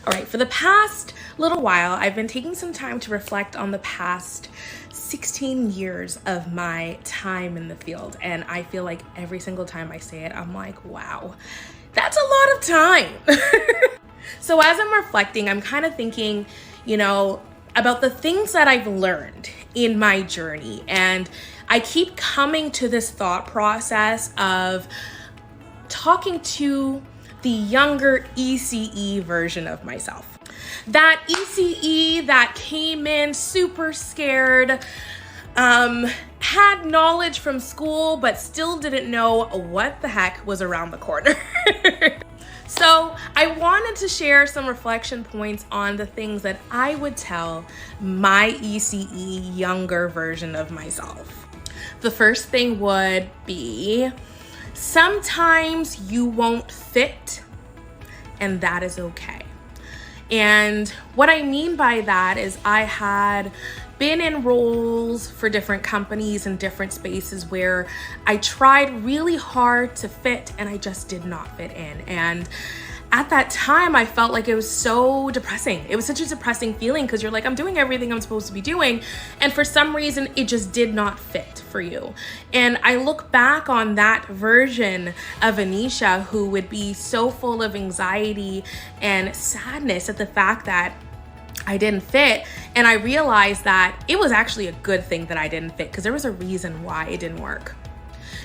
All right, for the past little while, I've been taking some time to reflect on the past 16 years of my time in the field. And I feel like every single time I say it, I'm like, wow, that's a lot of time. So as I'm reflecting, I'm kind of thinking, about the things that I've learned in my journey. And I keep coming to this thought process of talking to the younger ECE version of myself. That ECE that came in super scared, had knowledge from school, but still didn't know what the heck was around the corner. So I wanted to share some reflection points on the things that I would tell my ECE younger version of myself. The first thing would be, sometimes you won't fit, and that is okay. And what I mean by that is I had been in roles for different companies and different spaces where I tried really hard to fit and I just did not fit in. And at that time, I felt like it was so depressing. It was such a depressing feeling because you're like, I'm doing everything I'm supposed to be doing. And for some reason, it just did not fit for you. And I look back on that version of Anisha who would be so full of anxiety and sadness at the fact that I didn't fit. And I realized that it was actually a good thing that I didn't fit because there was a reason why it didn't work.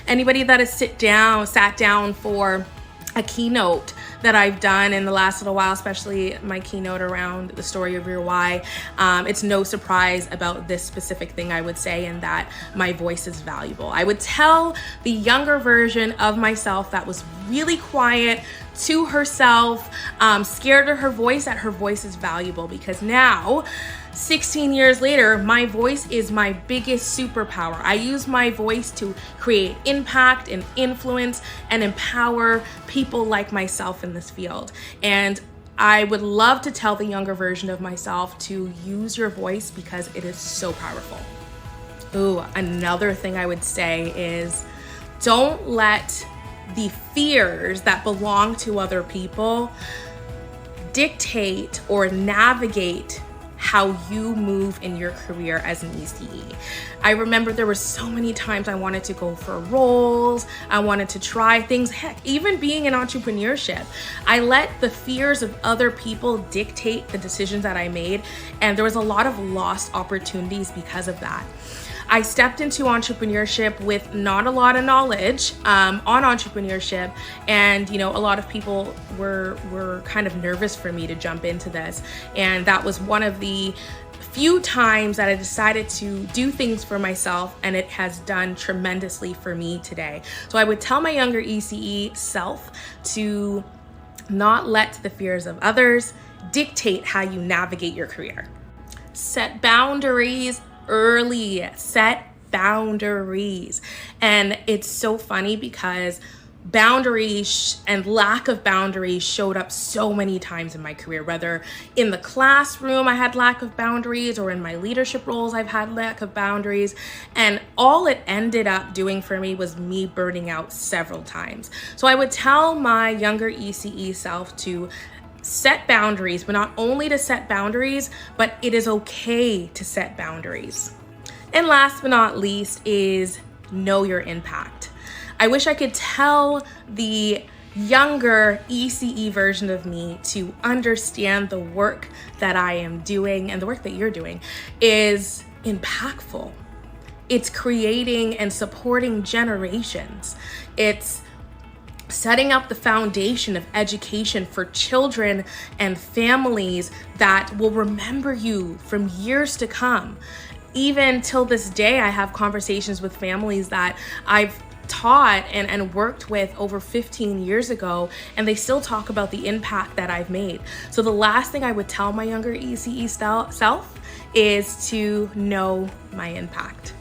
Anybody that has sat down for a keynote that I've done in the last little while, especially my keynote around the story of your why, it's no surprise about this specific thing I would say, and that my voice is valuable. I would tell the younger version of myself that was really quiet to herself, scared of her voice, that her voice is valuable, because now 16 years later, my voice is my biggest superpower. I use my voice to create impact and influence and empower people like myself in this field. And I would love to tell the younger version of myself to use your voice because it is so powerful. Ooh, another thing I would say is, don't let the fears that belong to other people dictate or navigate how you move in your career as an ECE. I remember there were so many times I wanted to go for roles, I wanted to try things, heck, even being in entrepreneurship. I let the fears of other people dictate the decisions that I made, and there was a lot of lost opportunities because of that. I stepped into entrepreneurship with not a lot of knowledge on entrepreneurship, and a lot of people were kind of nervous for me to jump into this, and that was one of the few times that I decided to do things for myself, and it has done tremendously for me today. So I would tell my younger ECE self to not let the fears of others dictate how you navigate your career. Set boundaries early. Set boundaries. And it's so funny because boundaries and lack of boundaries showed up so many times in my career, whether in the classroom I had lack of boundaries, or in my leadership roles I've had lack of boundaries, and all it ended up doing for me was me burning out several times. So I would tell my younger ECE self to set boundaries, but not only to set boundaries, but it is okay to set boundaries. And last but not least is know your impact. I wish I could tell the younger ECE version of me to understand the work that I am doing and the work that you're doing is impactful. It's creating and supporting generations. It's setting up the foundation of education for children and families that will remember you from years to come. Even till this day, I have conversations with families that I've taught and worked with over 15 years ago, and they still talk about the impact that I've made. So the last thing I would tell my younger ECE self is to know my impact.